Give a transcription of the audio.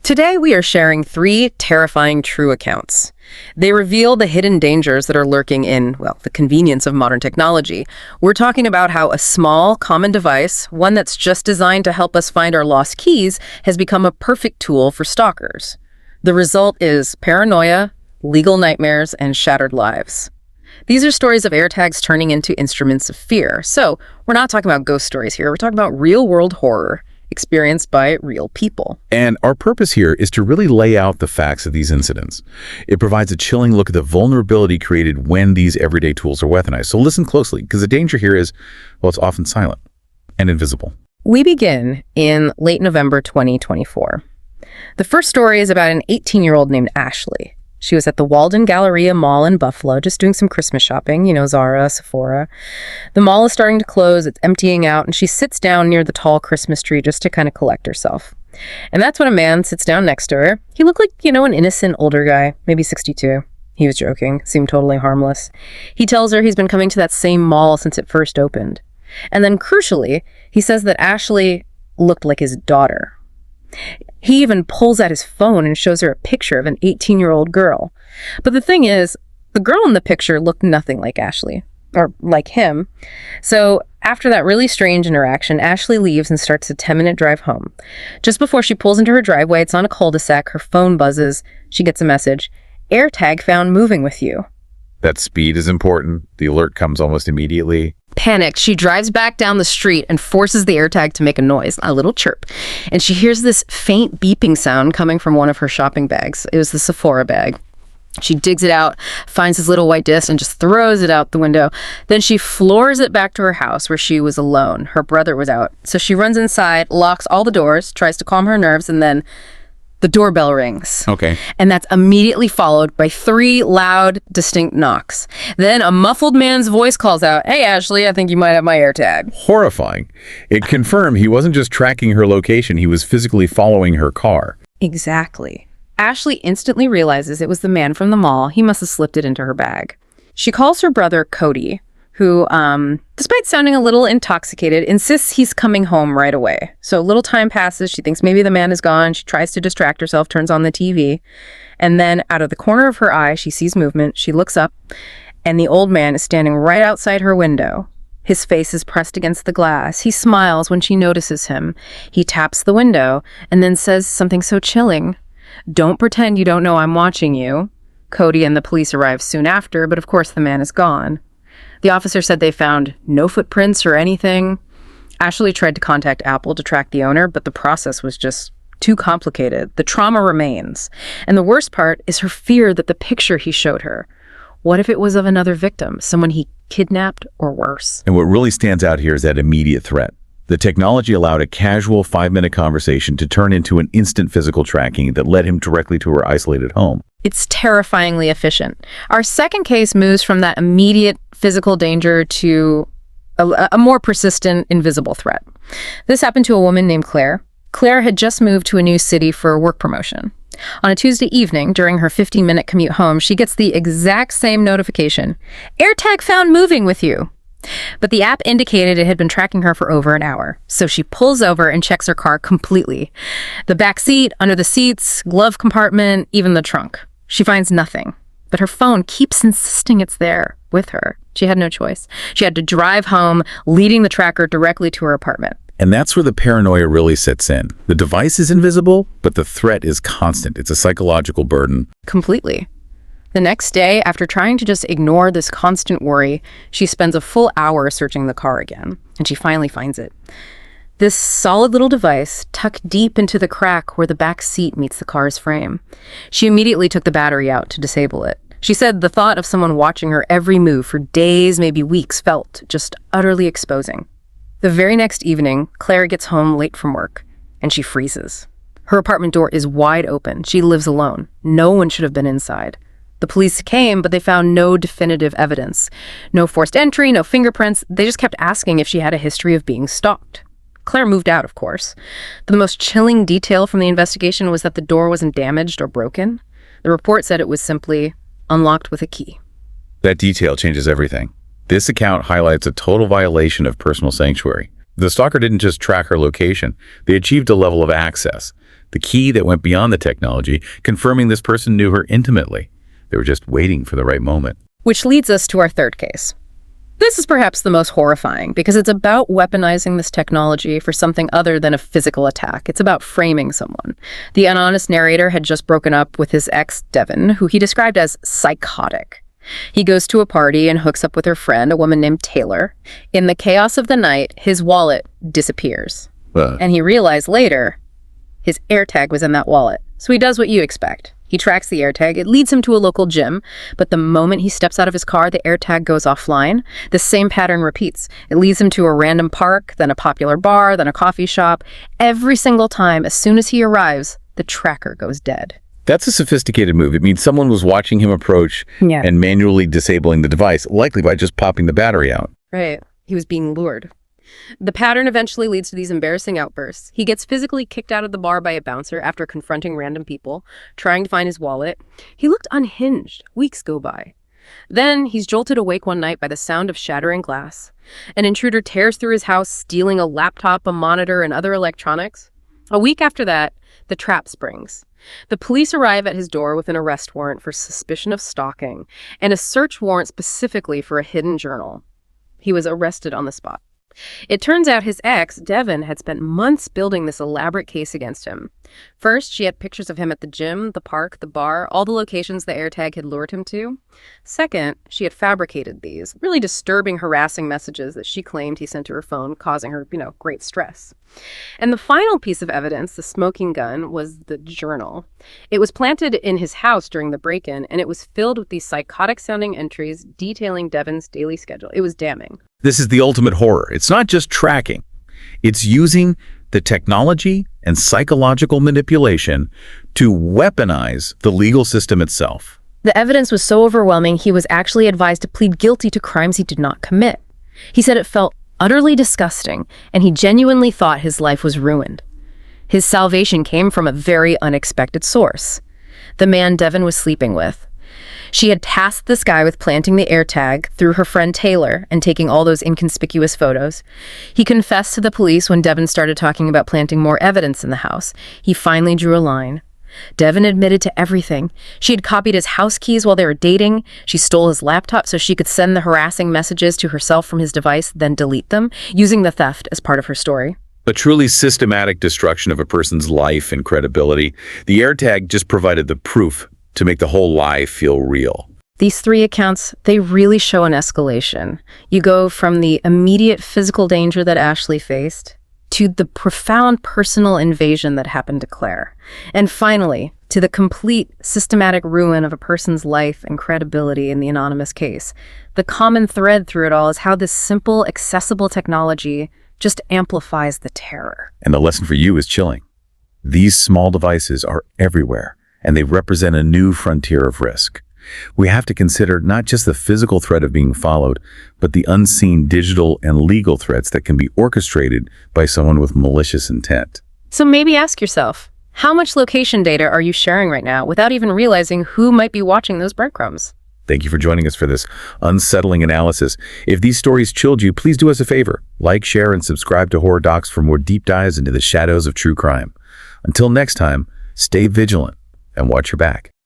Today, we are sharing 3 terrifying true accounts. They reveal the hidden dangers that are lurking in, well, the convenience of modern technology. We're talking about how a small, common device, one that's just designed to help us find our lost keys, has become a perfect tool for stalkers. The result is paranoia, legal nightmares, and shattered lives. These are stories of AirTags turning into instruments of fear. So, we're not talking about ghost stories here. We're talking about real-world horror experienced by real people. And our purpose here is to really lay out the facts of these incidents. It provides a chilling look at the vulnerability created when these everyday tools are weaponized. So listen closely, because the danger here is, well, it's often silent and invisible. We begin in late November 2024. The first story is about an 18-year-old named Ashley. She was at the Walden Galleria Mall in Buffalo, just doing some Christmas shopping, Zara, Sephora. The mall is starting to close, it's emptying out, and she sits down near the tall Christmas tree just to kind of collect herself. And that's when a man sits down next to her. He looked like, an innocent older guy, maybe 62. He was joking, seemed totally harmless. He tells her he's been coming to that same mall since it first opened. And then, crucially, he says that Ashley looked like his daughter. He even pulls out his phone and shows her a picture of an 18-year-old girl. But the thing is, the girl in the picture looked nothing like Ashley, or like him. So after that really strange interaction, Ashley leaves and starts a 10-minute drive home. Just before she pulls into her driveway, it's on a cul-de-sac, her phone buzzes, she gets a message, "AirTag found moving with you." That speed is important. The alert comes almost immediately. Panicked, she drives back down the street and forces the AirTag to make a noise, a little chirp. And she hears this faint beeping sound coming from one of her shopping bags. It was the Sephora bag. She digs it out, finds his little white disc, and just throws it out the window. Then she floors it back to her house where she was alone. Her brother was out. So she runs inside, locks all the doors, tries to calm her nerves, and then the doorbell rings. Okay. And that's immediately followed by 3 loud, distinct knocks. Then a muffled man's voice calls out, "Hey, Ashley, I think you might have my AirTag." Horrifying. It confirmed he wasn't just tracking her location, he was physically following her car. Exactly. Ashley instantly realizes it was the man from the mall. He must have slipped it into her bag. She calls her brother, Cody, who, despite sounding a little intoxicated, insists he's coming home right away. So a little time passes. She thinks maybe the man is gone. She tries to distract herself, turns on the TV. And then out of the corner of her eye, she sees movement. She looks up, and the old man is standing right outside her window. His face is pressed against the glass. He smiles when she notices him. He taps the window and then says something so chilling. "Don't pretend you don't know I'm watching you." Cody and the police arrive soon after, but of course the man is gone. The officer said they found no footprints or anything. Ashley tried to contact Apple to track the owner, but the process was just too complicated. The trauma remains. And the worst part is her fear that the picture he showed her. What if it was of another victim, someone he kidnapped or worse? And what really stands out here is that immediate threat. The technology allowed a casual 5-minute conversation to turn into an instant physical tracking that led him directly to her isolated home. It's terrifyingly efficient. Our second case moves from that immediate physical danger to a more persistent, invisible threat. This happened to a woman named Claire. Claire had just moved to a new city for a work promotion. On a Tuesday evening, during her 15-minute commute home, she gets the exact same notification. "AirTag found moving with you." But the app indicated it had been tracking her for over an hour. So she pulls over and checks her car completely. The back seat, under the seats, glove compartment, even the trunk. She finds nothing. But her phone keeps insisting it's there with her. She had no choice. She had to drive home, leading the tracker directly to her apartment. And that's where the paranoia really sets in. The device is invisible, but the threat is constant. It's a psychological burden. Completely. The next day, after trying to just ignore this constant worry, she spends a full hour searching the car again, and she finally finds it. This solid little device tucked deep into the crack where the back seat meets the car's frame. She immediately took the battery out to disable it. She said the thought of someone watching her every move for days, maybe weeks, felt just utterly exposing. The very next evening, Claire gets home late from work, and she freezes. Her apartment door is wide open. She lives alone. No one should have been inside. The police came, but they found no definitive evidence. No forced entry, no fingerprints. They just kept asking if she had a history of being stalked. Claire moved out, of course. But the most chilling detail from the investigation was that the door wasn't damaged or broken. The report said it was simply unlocked with a key. That detail changes everything. This account highlights a total violation of personal sanctuary. The stalker didn't just track her location. They achieved a level of access. The key that went beyond the technology, confirming this person knew her intimately. They were just waiting for the right moment. Which leads us to our third case. This is perhaps the most horrifying because it's about weaponizing this technology for something other than a physical attack. It's about framing someone. The anonymous narrator had just broken up with his ex, Devon, who he described as psychotic. He goes to a party and hooks up with her friend, a woman named Taylor. In the chaos of the night, his wallet disappears. And he realized later his AirTag was in that wallet. So he does what you expect. He tracks the AirTag. It leads him to a local gym, but the moment he steps out of his car, the AirTag goes offline. The same pattern repeats. It leads him to a random park, then a popular bar, then a coffee shop. Every single time, as soon as he arrives, the tracker goes dead. That's a sophisticated move. It means someone was watching him approach and manually disabling the device, likely by just popping the battery out. Right. He was being lured. The pattern eventually leads to these embarrassing outbursts. He gets physically kicked out of the bar by a bouncer after confronting random people, trying to find his wallet. He looked unhinged. Weeks go by. Then he's jolted awake one night by the sound of shattering glass. An intruder tears through his house, stealing a laptop, a monitor, and other electronics. A week after that, the trap springs. The police arrive at his door with an arrest warrant for suspicion of stalking and a search warrant specifically for a hidden journal. He was arrested on the spot. It turns out his ex, Devon, had spent months building this elaborate case against him. First, she had pictures of him at the gym, the park, the bar, all the locations the AirTag had lured him to. Second, she had fabricated these really disturbing, harassing messages that she claimed he sent to her phone, causing her, great stress. And the final piece of evidence, the smoking gun, was the journal. It was planted in his house during the break-in, and it was filled with these psychotic-sounding entries detailing Devon's daily schedule. It was damning. This is the ultimate horror. It's not just tracking. It's using the technology and psychological manipulation to weaponize the legal system itself. The evidence was so overwhelming, he was actually advised to plead guilty to crimes he did not commit. He said it felt utterly disgusting, and he genuinely thought his life was ruined. His salvation came from a very unexpected source. The man Devon was sleeping with. She had tasked this guy with planting the AirTag through her friend Taylor and taking all those inconspicuous photos. He confessed to the police when Devon started talking about planting more evidence in the house. He finally drew a line. Devon admitted to everything. She had copied his house keys while they were dating. She stole his laptop so she could send the harassing messages to herself from his device, then delete them, using the theft as part of her story. A truly systematic destruction of a person's life and credibility. The AirTag just provided the proof to make the whole lie feel real. These three accounts, they really show an escalation. You go from the immediate physical danger that Ashley faced to the profound personal invasion that happened to Claire. And finally, to the complete systematic ruin of a person's life and credibility in the anonymous case. The common thread through it all is how this simple, accessible technology just amplifies the terror. And the lesson for you is chilling. These small devices are everywhere, and they represent a new frontier of risk. We have to consider not just the physical threat of being followed, but the unseen digital and legal threats that can be orchestrated by someone with malicious intent. So maybe ask yourself, how much location data are you sharing right now without even realizing who might be watching those breadcrumbs? Thank you for joining us for this unsettling analysis. If these stories chilled you, please do us a favor. Like, share, and subscribe to Horror Docs for more deep dives into the shadows of true crime. Until next time, stay vigilant and watch your back.